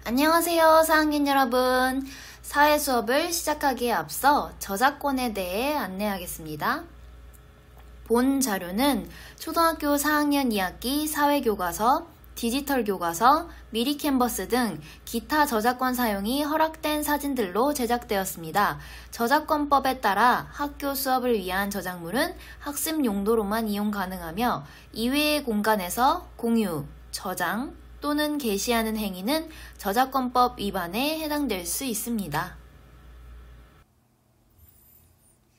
안녕하세요, 4학년 여러분. 사회 수업을 시작하기에 앞서 저작권에 대해 안내하겠습니다. 본 자료는 초등학교 4학년 2학기 사회교과서, 디지털 교과서, 미리 캔버스 등 기타 저작권 사용이 허락된 사진들로 제작되었습니다. 저작권법에 따라 학교 수업을 위한 저작물은 학습 용도로만 이용 가능하며 이외의 공간에서 공유, 저장, 또는 게시하는 행위는 저작권법 위반에 해당될 수 있습니다.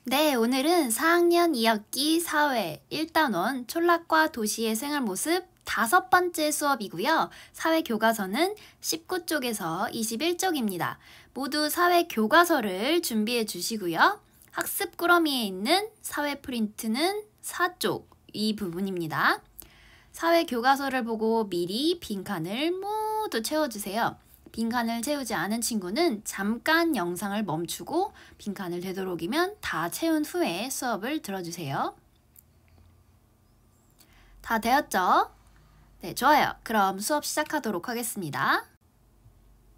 네, 오늘은 4학년 2학기 사회 1단원 촌락과 도시의 생활 모습 5번째 수업이고요. 사회교과서는 19쪽에서 21쪽입니다. 모두 사회교과서를 준비해 주시고요. 학습 꾸러미에 있는 사회 프린트는 4쪽 이 부분입니다. 사회교과서를 보고 미리 빈칸을 모두 채워주세요. 빈칸을 채우지 않은 친구는 잠깐 영상을 멈추고 빈칸을 되도록이면 다 채운 후에 수업을 들어주세요. 다 되었죠? 네, 좋아요. 그럼 수업 시작하도록 하겠습니다.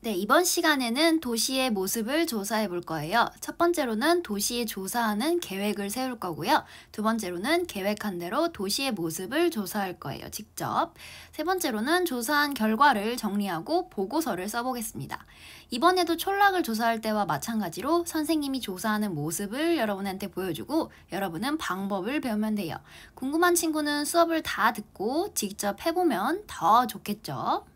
네, 이번 시간에는 도시의 모습을 조사해 볼 거예요. 첫 번째로는 도시에 조사하는 계획을 세울 거고요. 두 번째로는 계획한 대로 도시의 모습을 조사할 거예요, 직접. 세 번째로는 조사한 결과를 정리하고 보고서를 써보겠습니다. 이번에도 촌락을 조사할 때와 마찬가지로 선생님이 조사하는 모습을 여러분한테 보여주고 여러분은 방법을 배우면 돼요. 궁금한 친구는 수업을 다 듣고 직접 해보면 더 좋겠죠?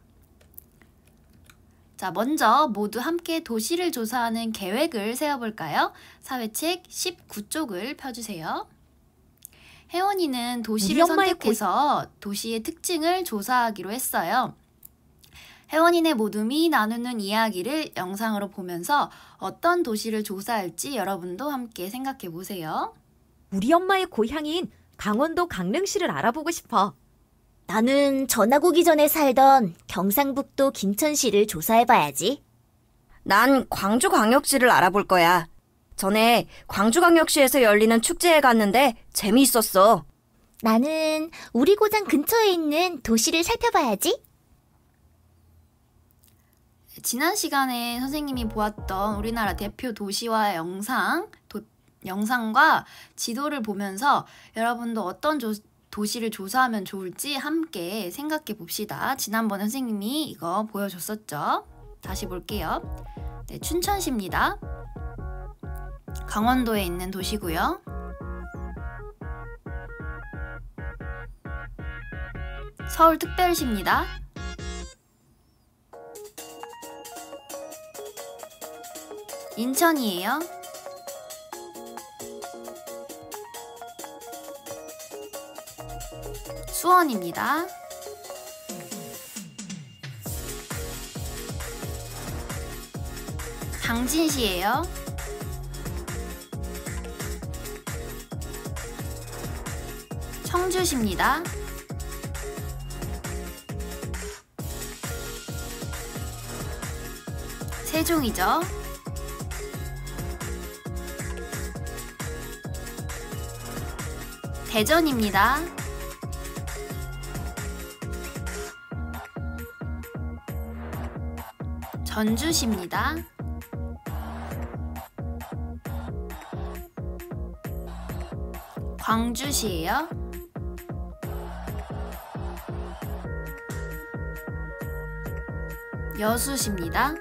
자, 먼저 모두 함께 도시를 조사하는 계획을 세워볼까요? 사회책 19쪽을 펴주세요. 혜원이는 도시를 선택해서 도시의 특징을 조사하기로 했어요. 혜원이네 모둠이 나누는 이야기를 영상으로 보면서 어떤 도시를 조사할지 여러분도 함께 생각해 보세요. 우리 엄마의 고향인 강원도 강릉시를 알아보고 싶어. 나는 전학 오기 전에 살던 경상북도 김천시를 조사해봐야지. 난 광주광역시를 알아볼 거야. 전에 광주광역시에서 열리는 축제에 갔는데 재미있었어. 나는 우리 고장 근처에 있는 도시를 살펴봐야지. 지난 시간에 선생님이 보았던 우리나라 대표 도시와 영상과 지도를 보면서 여러분도 어떤 도시를 조사하면 좋을지 함께 생각해 봅시다. 지난번에 선생님이 이거 보여줬었죠? 다시 볼게요. 네, 춘천시입니다. 강원도에 있는 도시고요. 서울특별시입니다. 인천이에요. 수원입니다. 당진시예요. 청주시입니다. 세종이죠. 대전입니다. 전주시입니다. 광주시예요. 여수시입니다.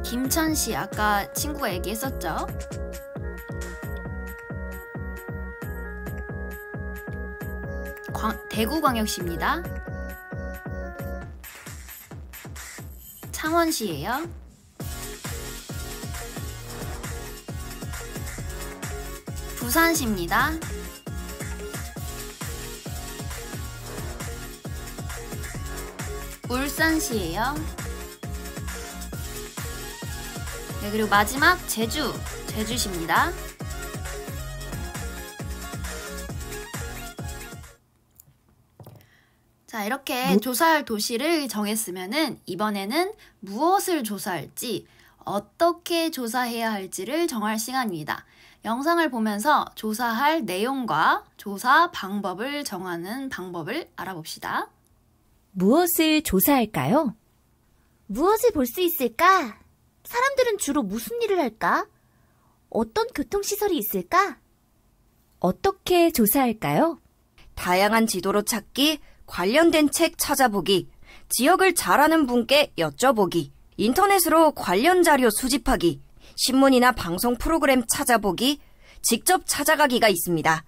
김천시 아까 친구가 얘기했었죠? 대구광역시입니다. 창원시예요. 부산시입니다. 울산시예요. 네, 그리고 마지막 제주시입니다. 자, 이렇게 조사할 도시를 정했으면은 이번에는 무엇을 조사할지, 어떻게 조사해야 할지를 정할 시간입니다. 영상을 보면서 조사할 내용과 조사 방법을 정하는 방법을 알아봅시다. 무엇을 조사할까요? 무엇을 볼 수 있을까? 사람들은 주로 무슨 일을 할까? 어떤 교통시설이 있을까? 어떻게 조사할까요? 다양한 지도로 찾기, 관련된 책 찾아보기, 지역을 잘 아는 분께 여쭤보기, 인터넷으로 관련 자료 수집하기, 신문이나 방송 프로그램 찾아보기, 직접 찾아가기가 있습니다.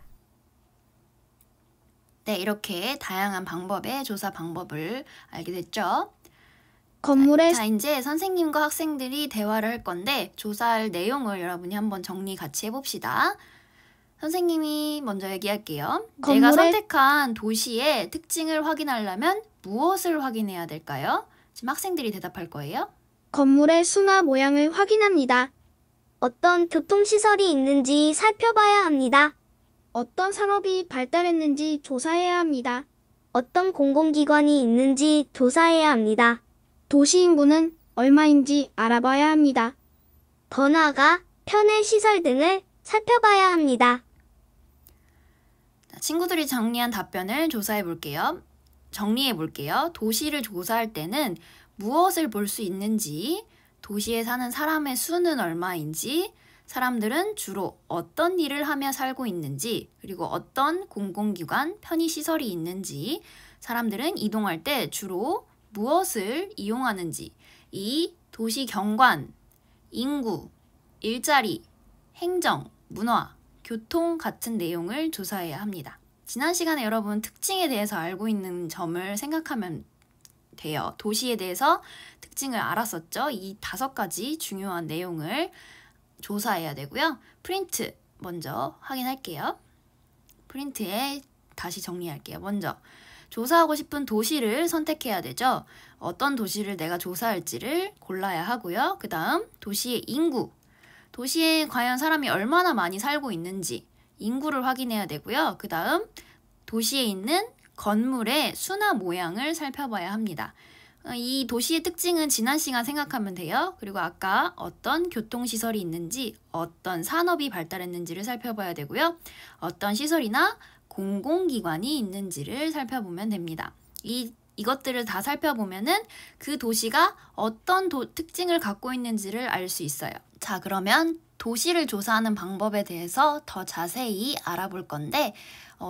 네, 이렇게 다양한 방법의 조사 방법을 알게 됐죠. 건물의 자, 이제 선생님과 학생들이 대화를 할 건데 조사할 내용을 여러분이 한번 정리 같이 해봅시다. 선생님이 먼저 얘기할게요. 내가 선택한 도시의 특징을 확인하려면 무엇을 확인해야 될까요? 지금 학생들이 대답할 거예요. 건물의 수나 모양을 확인합니다. 어떤 교통시설이 있는지 살펴봐야 합니다. 어떤 산업이 발달했는지 조사해야 합니다. 어떤 공공기관이 있는지 조사해야 합니다. 도시 인구는 얼마인지 알아봐야 합니다. 더 나아가 편의시설 등을 살펴봐야 합니다. 자, 친구들이 정리한 답변을 조사해 볼게요. 정리해 볼게요. 도시를 조사할 때는 무엇을 볼 수 있는지, 도시에 사는 사람의 수는 얼마인지, 사람들은 주로 어떤 일을 하며 살고 있는지, 그리고 어떤 공공기관, 편의시설이 있는지, 사람들은 이동할 때 주로 무엇을 이용하는지, 이 도시 경관, 인구, 일자리, 행정, 문화, 교통 같은 내용을 조사해야 합니다. 지난 시간에 여러분 특징에 대해서 알고 있는 점을 생각하면 돼요. 도시에 대해서 특징을 알았었죠? 이 5가지 중요한 내용을 조사해야 되고요. 프린트 먼저 확인할게요. 프린트에 다시 정리할게요. 먼저 조사하고 싶은 도시를 선택해야 되죠. 어떤 도시를 내가 조사할지를 골라야 하고요. 그 다음 도시의 인구, 도시에 과연 사람이 얼마나 많이 살고 있는지 인구를 확인해야 되고요. 그 다음 도시에 있는 건물의 수나 모양을 살펴봐야 합니다. 이 도시의 특징은 지난 시간 생각하면 돼요. 그리고 아까 어떤 교통시설이 있는지, 어떤 산업이 발달했는지를 살펴봐야 되고요. 어떤 시설이나 공공기관이 있는지를 살펴보면 됩니다. 이것들을 다 살펴보면은 그 도시가 어떤 특징을 갖고 있는지를 알 수 있어요. 자, 그러면 도시를 조사하는 방법에 대해서 더 자세히 알아볼 건데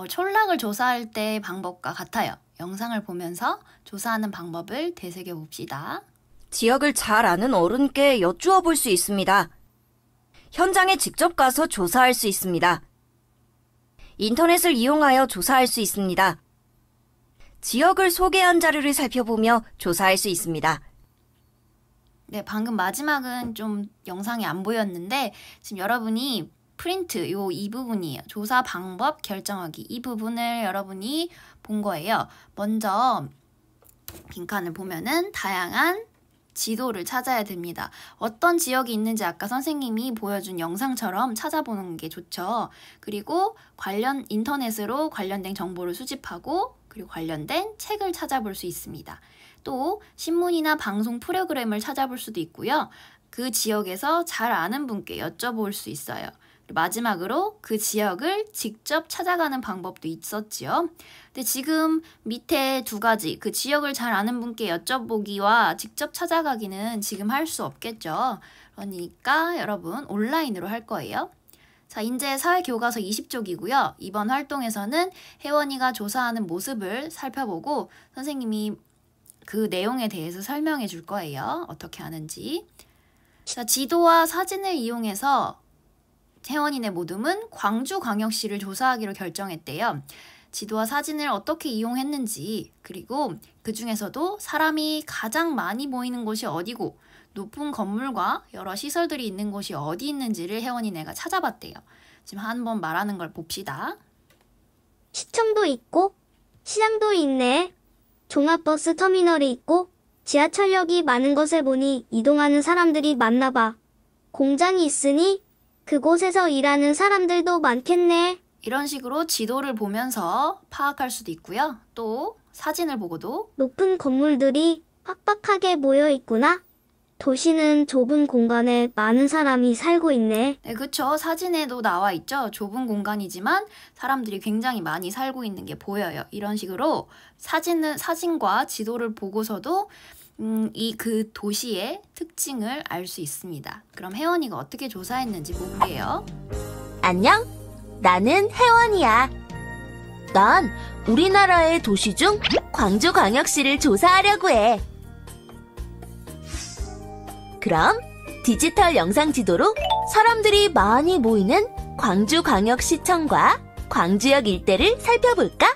촌락을 조사할 때의 방법과 같아요. 영상을 보면서 조사하는 방법을 되새겨 봅시다. 지역을 잘 아는 어른께 여쭈어 볼 수 있습니다. 현장에 직접 가서 조사할 수 있습니다. 인터넷을 이용하여 조사할 수 있습니다. 지역을 소개한 자료를 살펴보며 조사할 수 있습니다. 네, 방금 마지막은 좀 영상이 안 보였는데 지금 여러분이 프린트 이 부분이에요. 조사 방법 결정하기 이 부분을 여러분이 본 거예요. 먼저 빈칸을 보면은 다양한 지도를 찾아야 됩니다. 어떤 지역이 있는지 아까 선생님이 보여준 영상처럼 찾아보는 게 좋죠. 그리고 인터넷으로 관련된 정보를 수집하고 그리고 관련된 책을 찾아볼 수 있습니다. 또 신문이나 방송 프로그램을 찾아볼 수도 있고요. 그 지역에서 잘 아는 분께 여쭤볼 수 있어요. 마지막으로 그 지역을 직접 찾아가는 방법도 있었지요. 근데 지금 밑에 2가지 그 지역을 잘 아는 분께 여쭤보기와 직접 찾아가기는 지금 할 수 없겠죠. 그러니까 여러분 온라인으로 할 거예요. 자, 이제 사회교과서 20쪽이고요. 이번 활동에서는 혜원이가 조사하는 모습을 살펴보고 선생님이 그 내용에 대해서 설명해 줄 거예요. 어떻게 하는지. 자, 지도와 사진을 이용해서 혜원이네 모둠은 광주광역시를 조사하기로 결정했대요. 지도와 사진을 어떻게 이용했는지, 그리고 그 중에서도 사람이 가장 많이 모이는 곳이 어디고 높은 건물과 여러 시설들이 있는 곳이 어디 있는지를 혜원이네가 찾아봤대요. 지금 한번 말하는 걸 봅시다. 시청도 있고 시장도 있네. 종합버스 터미널이 있고 지하철역이 많은 것을 보니 이동하는 사람들이 많나 봐. 공장이 있으니 그곳에서 일하는 사람들도 많겠네. 이런 식으로 지도를 보면서 파악할 수도 있고요. 또 사진을 보고도 높은 건물들이 빡빡하게 모여 있구나. 도시는 좁은 공간에 많은 사람이 살고 있네. 네, 그쵸. 사진에도 나와 있죠. 좁은 공간이지만 사람들이 굉장히 많이 살고 있는 게 보여요. 이런 식으로 사진과 지도를 보고서도 그 도시의 특징을 알 수 있습니다. 그럼 혜원이가 어떻게 조사했는지 볼게요. 안녕, 나는 혜원이야. 난 우리나라의 도시 중 광주광역시를 조사하려고 해. 그럼 디지털 영상 지도로 사람들이 많이 모이는 광주광역시청과 광주역 일대를 살펴볼까?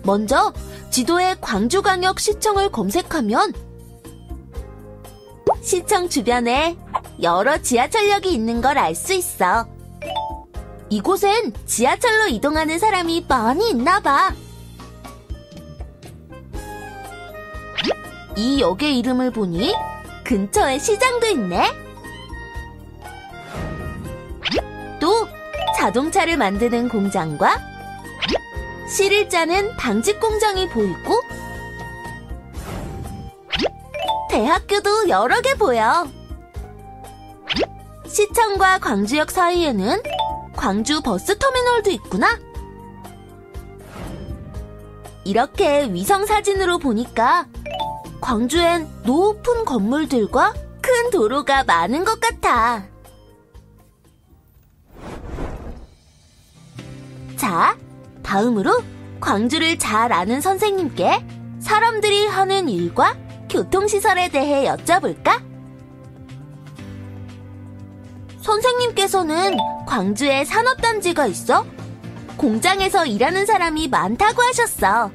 먼저 지도에 광주광역시청을 검색하면 시청 주변에 여러 지하철역이 있는 걸 알 수 있어. 이곳엔 지하철로 이동하는 사람이 많이 있나 봐. 이 역의 이름을 보니 근처에 시장도 있네. 또 자동차를 만드는 공장과 실을 짜는 방직 공장이 보이고 대학교도 여러 개 보여. 시청과 광주역 사이에는 광주 버스터미널도 있구나. 이렇게 위성 사진으로 보니까 광주엔 높은 건물들과 큰 도로가 많은 것 같아. 자, 다음으로 광주를 잘 아는 선생님께 사람들이 하는 일과 교통시설에 대해 여쭤볼까? 선생님께서는 광주에 산업단지가 있어 공장에서 일하는 사람이 많다고 하셨어.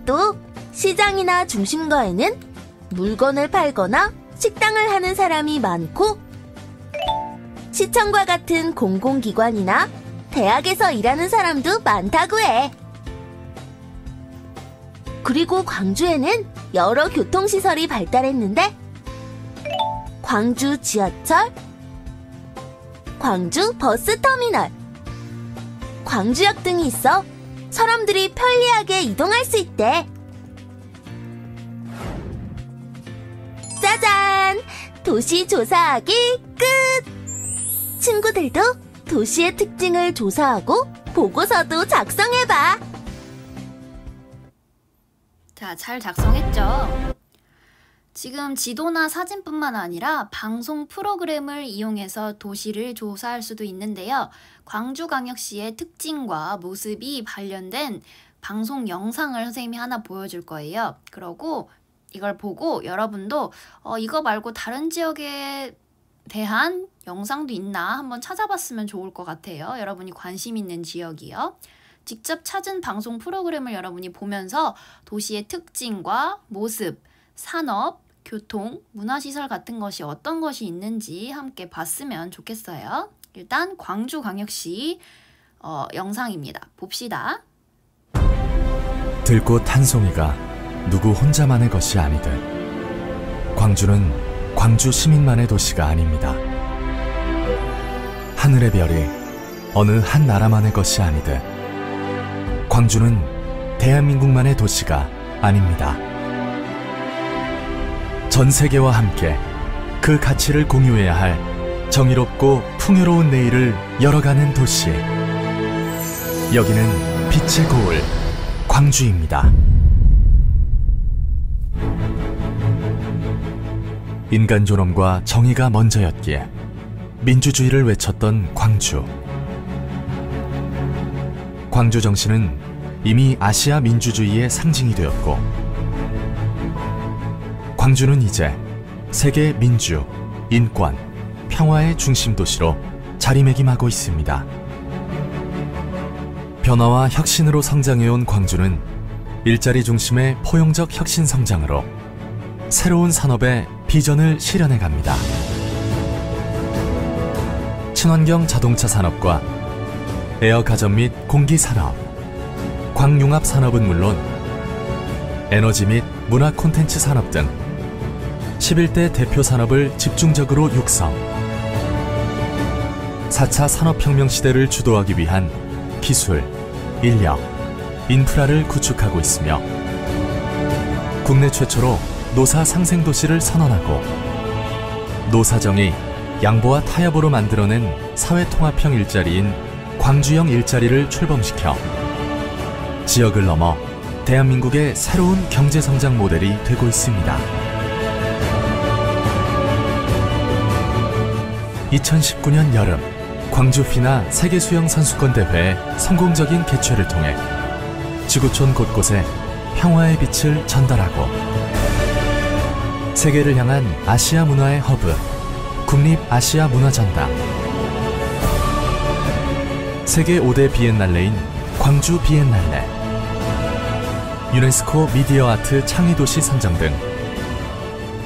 또 시장이나 중심가에는 물건을 팔거나 식당을 하는 사람이 많고 시청과 같은 공공기관이나 대학에서 일하는 사람도 많다고 해. 그리고 광주에는 여러 교통시설이 발달했는데 광주 지하철, 광주 버스터미널, 광주역 등이 있어 사람들이 편리하게 이동할 수 있대. 짜잔! 도시 조사하기 끝! 친구들도 도시의 특징을 조사하고 보고서도 작성해봐. 자, 잘 작성했죠? 지금 지도나 사진뿐만 아니라 방송 프로그램을 이용해서 도시를 조사할 수도 있는데요. 광주광역시의 특징과 모습이 관련된 방송 영상을 선생님이 하나 보여줄 거예요. 그러고 이걸 보고 여러분도 이거 말고 다른 지역에 대한 영상도 있나 한번 찾아봤으면 좋을 것 같아요. 여러분이 관심 있는 지역이요. 직접 찾은 방송 프로그램을 여러분이 보면서 도시의 특징과 모습, 산업, 교통, 문화시설 같은 것이 어떤 것이 있는지 함께 봤으면 좋겠어요. 일단 광주광역시 영상입니다. 봅시다. 들꽃 한 송이가 누구 혼자만의 것이 아니듯 광주는 광주 시민만의 도시가 아닙니다. 하늘의 별이 어느 한 나라만의 것이 아니듯 광주는 대한민국만의 도시가 아닙니다. 전 세계와 함께 그 가치를 공유해야 할 정의롭고 풍요로운 내일을 열어가는 도시. 여기는 빛의 고을 광주입니다. 인간 존엄과 정의가 먼저였기에 민주주의를 외쳤던 광주. 광주 정신은 이미 아시아 민주주의의 상징이 되었고 광주는 이제 세계 민주, 인권, 평화의 중심 도시로 자리매김하고 있습니다. 변화와 혁신으로 성장해온 광주는 일자리 중심의 포용적 혁신 성장으로 새로운 산업의 비전을 실현해 갑니다. 친환경 자동차 산업과 에어 가전 및 공기 산업, 광융합 산업은 물론 에너지 및 문화 콘텐츠 산업 등 11대 대표 산업을 집중적으로 육성. 4차 산업혁명 시대를 주도하기 위한 기술, 인력, 인프라를 구축하고 있으며 국내 최초로 노사 상생도시를 선언하고 노사정이 양보와 타협으로 만들어낸 사회통합형 일자리인 광주형 일자리를 출범시켜 지역을 넘어 대한민국의 새로운 경제성장 모델이 되고 있습니다. 2019년 여름 광주 피나 세계수영선수권대회의 성공적인 개최를 통해 지구촌 곳곳에 평화의 빛을 전달하고 세계를 향한 아시아 문화의 허브 국립아시아문화전당, 세계 5대 비엔날레인 광주 비엔날레, 유네스코 미디어 아트 창의도시 선정 등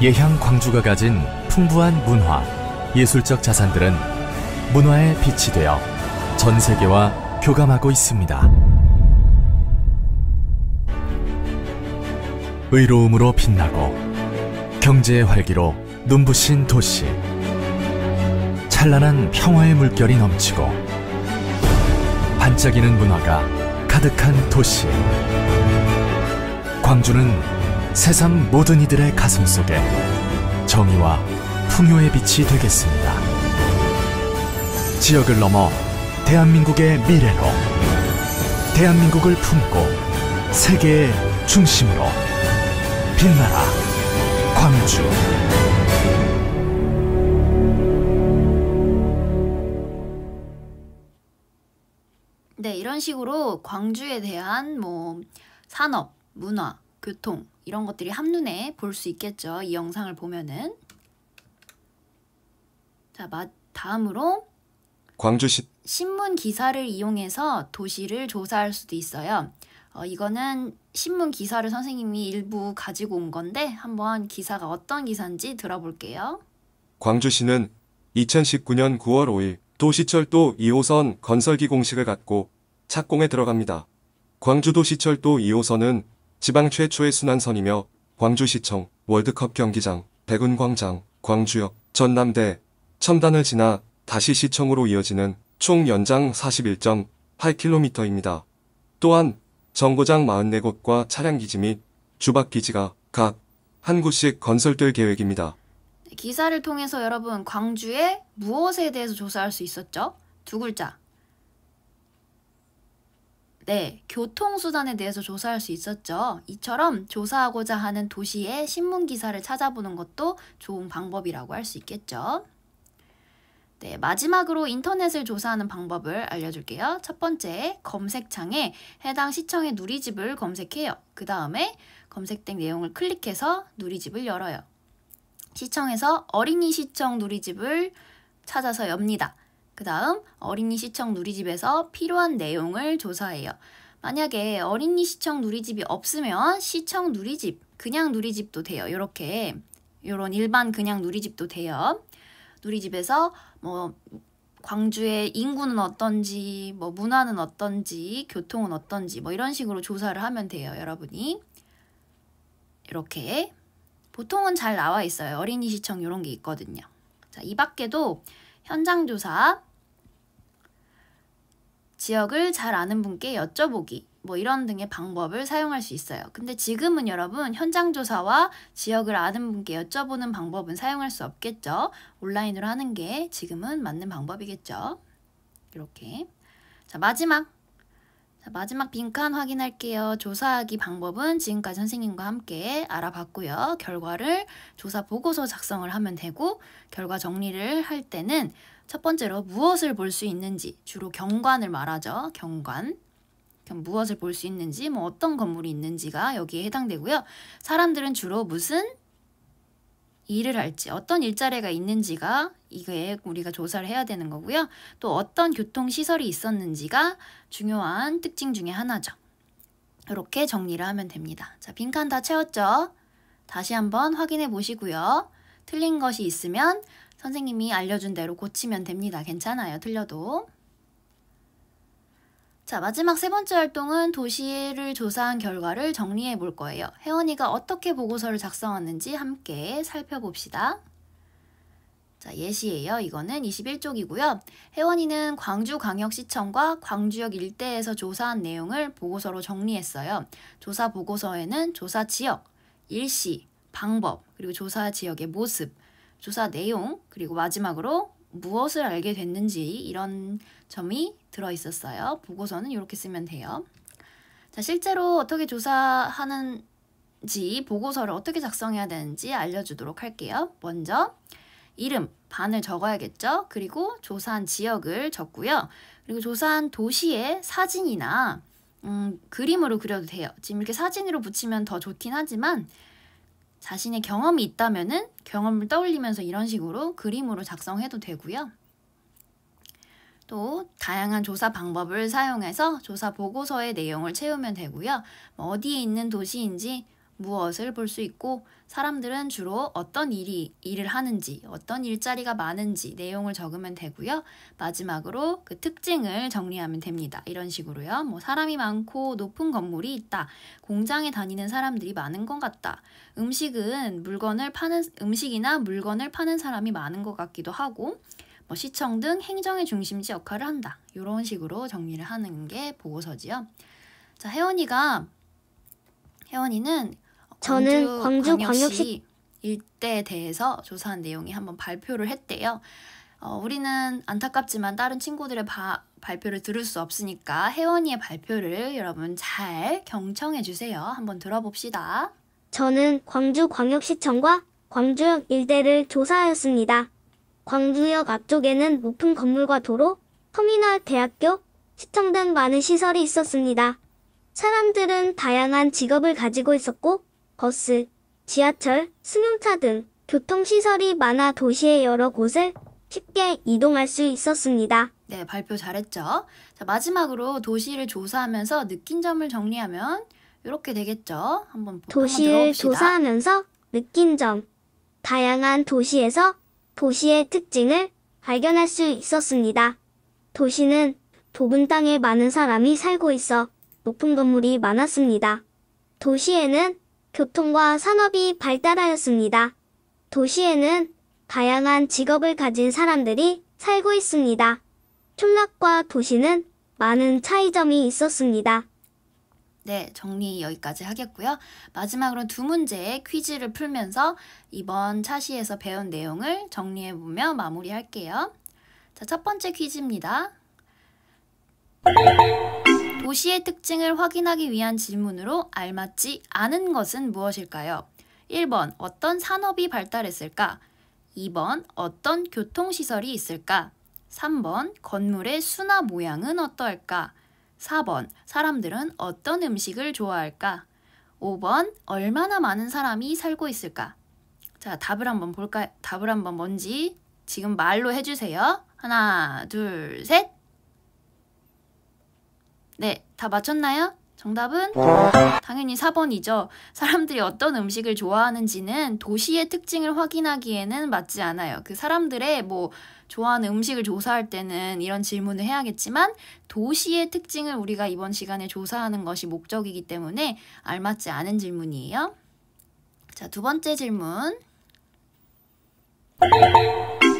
예향 광주가 가진 풍부한 문화, 예술적 자산들은 문화의 빛이 되어 전 세계와 교감하고 있습니다. 의로움으로 빛나고 경제의 활기로 눈부신 도시, 찬란한 평화의 물결이 넘치고 반짝이는 문화가 가득한 도시. 광주는 세상 모든 이들의 가슴 속에 정의와 풍요의 빛이 되겠습니다. 지역을 넘어 대한민국의 미래로, 대한민국을 품고 세계의 중심으로 빛나라 광주. 네, 이런 식으로 광주에 대한 산업, 문화, 교통 이런 것들이 한눈에 볼 수 있겠죠. 이 영상을 보면은. 자, 다음으로 광주시 신문 기사를 이용해서 도시를 조사할 수도 있어요. 이거는 신문 기사를 선생님이 일부 가지고 온 건데 한번 기사가 어떤 기사인지 들어볼게요. 광주시는 2019년 9월 5일 도시철도 2호선 건설기 공식을 갖고 착공에 들어갑니다. 광주도시철도 2호선은 지방 최초의 순환선이며 광주시청, 월드컵 경기장, 백운광장, 광주역, 전남대, 첨단을 지나 다시 시청으로 이어지는 총 연장 41.8km입니다. 또한 정거장 44곳과 차량기지 및 주박기지가 각 한 곳씩 건설될 계획입니다. 기사를 통해서 여러분 광주의 무엇에 대해서 조사할 수 있었죠? 두 글자. 네, 교통수단에 대해서 조사할 수 있었죠. 이처럼 조사하고자 하는 도시의 신문기사를 찾아보는 것도 좋은 방법이라고 할 수 있겠죠. 네, 마지막으로 인터넷을 조사하는 방법을 알려줄게요. 첫 번째, 검색창에 해당 시청의 누리집을 검색해요. 그 다음에 검색된 내용을 클릭해서 누리집을 열어요. 시청에서 어린이 시청 누리집을 찾아서 엽니다. 그 다음 어린이 시청 누리집에서 필요한 내용을 조사해요. 만약에 어린이 시청 누리집이 없으면 시청 누리집, 그냥 누리집도 돼요. 요런 일반 그냥 누리집도 돼요. 누리집에서 광주의 인구는 어떤지, 문화는 어떤지, 교통은 어떤지 이런 식으로 조사를 하면 돼요. 여러분이 이렇게 보통은 잘 나와 있어요. 어린이 시청 이런 게 있거든요. 자, 이 밖에도 현장 조사, 지역을 잘 아는 분께 여쭤보기 이런 등의 방법을 사용할 수 있어요. 근데 지금은 여러분 현장 조사와 지역을 아는 분께 여쭤보는 방법은 사용할 수 없겠죠. 온라인으로 하는 게 지금은 맞는 방법이겠죠. 이렇게. 자, 마지막 빈칸 확인할게요. 조사하기 방법은 지금까지 선생님과 함께 알아봤고요. 결과를 조사 보고서 작성을 하면 되고, 결과 정리를 할 때는 첫 번째로 무엇을 볼 수 있는지, 주로 경관을 말하죠. 경관. 무엇을 볼 수 있는지, 어떤 건물이 있는지가 여기에 해당되고요. 사람들은 주로 무슨 일을 할지, 어떤 일자리가 있는지가 이게 우리가 조사를 해야 되는 거고요. 또 어떤 교통시설이 있었는지가 중요한 특징 중에 하나죠. 이렇게 정리를 하면 됩니다. 자, 빈칸 다 채웠죠? 다시 한번 확인해 보시고요. 틀린 것이 있으면 선생님이 알려준 대로 고치면 됩니다. 괜찮아요. 틀려도. 자, 마지막 세 번째 활동은 도시를 조사한 결과를 정리해 볼 거예요. 혜원이가 어떻게 보고서를 작성했는지 함께 살펴봅시다. 자, 예시예요. 이거는 21쪽이고요. 혜원이는 광주광역시청과 광주역 일대에서 조사한 내용을 보고서로 정리했어요. 조사 보고서에는 조사 지역, 일시, 방법, 그리고 조사 지역의 모습, 조사 내용, 그리고 마지막으로 무엇을 알게 됐는지 이런 점이 들어있었어요. 보고서는 이렇게 쓰면 돼요. 자, 실제로 어떻게 조사하는지, 보고서를 어떻게 작성해야 되는지 알려주도록 할게요. 먼저 이름, 반을 적어야겠죠. 그리고 조사한 지역을 적고요. 그리고 조사한 도시의 사진이나 그림으로 그려도 돼요. 지금 이렇게 사진으로 붙이면 더 좋긴 하지만 자신의 경험이 있다면은 경험을 떠올리면서 이런 식으로 그림으로 작성해도 되고요. 또 다양한 조사 방법을 사용해서 조사 보고서의 내용을 채우면 되고요. 어디에 있는 도시인지 무엇을 볼 수 있고 사람들은 주로 어떤 일을 하는지 어떤 일자리가 많은지 내용을 적으면 되고요. 마지막으로 그 특징을 정리하면 됩니다. 이런 식으로요. 뭐 사람이 많고 높은 건물이 있다. 공장에 다니는 사람들이 많은 것 같다. 음식이나 물건을 파는 사람이 많은 것 같기도 하고 뭐 시청 등 행정의 중심지 역할을 한다. 이런 식으로 정리를 하는 게 보고서지요. 자, 혜원이는 저는 광주광역시 일대에 대해서 조사한 내용이 한번 발표를 했대요. 우리는 안타깝지만 다른 친구들의 발표를 들을 수 없으니까 혜원이의 발표를 여러분 잘 경청해 주세요. 한번 들어봅시다. 저는 광주광역시청과 광주역 일대를 조사하였습니다. 광주역 앞쪽에는 높은 건물과 도로, 터미널, 대학교, 시청 등 많은 시설이 있었습니다. 사람들은 다양한 직업을 가지고 있었고 버스, 지하철, 승용차 등 교통시설이 많아 도시의 여러 곳을 쉽게 이동할 수 있었습니다. 네, 발표 잘했죠? 자, 마지막으로 도시를 조사하면서 느낀 점을 정리하면 이렇게 되겠죠? 한번 도시를 들어봅시다. 조사하면서 느낀 점. 다양한 도시에서 도시의 특징을 발견할 수 있었습니다. 도시는 좁은 땅에 많은 사람이 살고 있어 높은 건물이 많았습니다. 도시에는 교통과 산업이 발달하였습니다. 도시에는 다양한 직업을 가진 사람들이 살고 있습니다. 촌락과 도시는 많은 차이점이 있었습니다. 네, 정리 여기까지 하겠고요. 마지막으로 두 문제의 퀴즈를 풀면서 이번 차시에서 배운 내용을 정리해보며 마무리할게요. 자, 첫 번째 퀴즈입니다. 도시의 특징을 확인하기 위한 질문으로 알맞지 않은 것은 무엇일까요? 1번, 어떤 산업이 발달했을까? 2번, 어떤 교통시설이 있을까? 3번, 건물의 수나 모양은 어떠할까? 4번, 사람들은 어떤 음식을 좋아할까? 5번, 얼마나 많은 사람이 살고 있을까? 자, 답을 한번 볼까요? 답을 한번 뭔지 지금 말로 해주세요. 하나, 둘, 셋. 네, 다 맞췄나요? 정답은 당연히 4번이죠. 사람들이 어떤 음식을 좋아하는지는 도시의 특징을 확인하기에는 맞지 않아요. 그 사람들의 좋아하는 음식을 조사할 때는 이런 질문을 해야겠지만 도시의 특징을 우리가 이번 시간에 조사하는 것이 목적이기 때문에 알맞지 않은 질문이에요. 자, 두 번째 질문.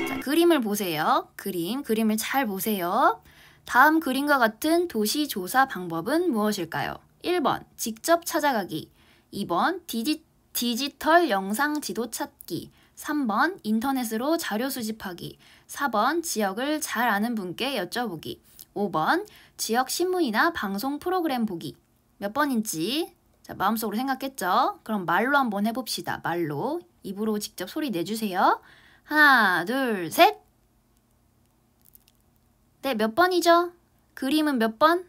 자, 그림을 보세요. 그림을 잘 보세요. 다음 그림과 같은 도시 조사 방법은 무엇일까요? 1번, 직접 찾아가기. 2번, 디지털 영상 지도 찾기. 3번, 인터넷으로 자료 수집하기. 4번, 지역을 잘 아는 분께 여쭤보기. 5번, 지역 신문이나 방송 프로그램 보기. 몇 번인지 자, 마음속으로 생각했죠? 그럼 말로 한번 해봅시다. 말로. 입으로 직접 소리 내주세요. 하나, 둘, 셋. 네, 몇 번이죠? 그림은 몇 번?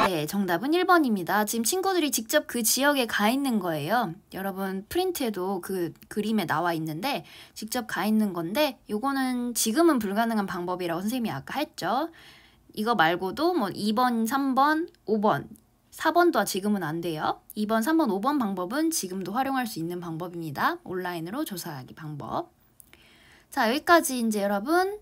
네, 정답은 1번입니다. 지금 친구들이 직접 그 지역에 가 있는 거예요. 여러분 프린트에도 그 그림에 나와 있는데 직접 가 있는 건데 요거는 지금은 불가능한 방법이라고 선생님이 아까 했죠. 이거 말고도 2번, 3번, 5번, 4번도 지금은 안 돼요. 2번, 3번, 5번 방법은 지금도 활용할 수 있는 방법입니다. 온라인으로 조사하기 방법. 자, 여기까지 이제 여러분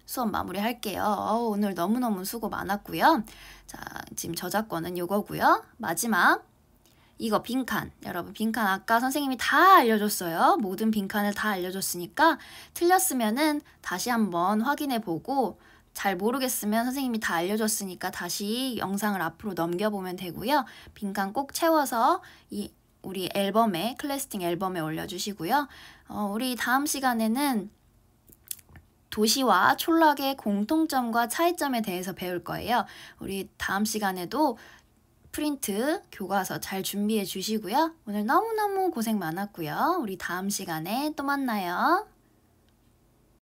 수업 마무리할게요. 오늘 너무너무 수고 많았고요. 자, 지금 저작권은 요거고요. 마지막 이거 빈칸. 여러분 빈칸 아까 선생님이 다 알려줬어요. 모든 빈칸을 다 알려줬으니까 틀렸으면은 다시 한번 확인해보고 잘 모르겠으면 선생님이 다 알려줬으니까 다시 영상을 앞으로 넘겨보면 되고요. 빈칸 꼭 채워서 우리 앨범에, 클래스팅 앨범에 올려주시고요. 우리 다음 시간에는 도시와 촌락의 공통점과 차이점에 대해서 배울 거예요. 우리 다음 시간에도 프린트, 교과서 잘 준비해 주시고요. 오늘 너무너무 고생 많았고요. 우리 다음 시간에 또 만나요.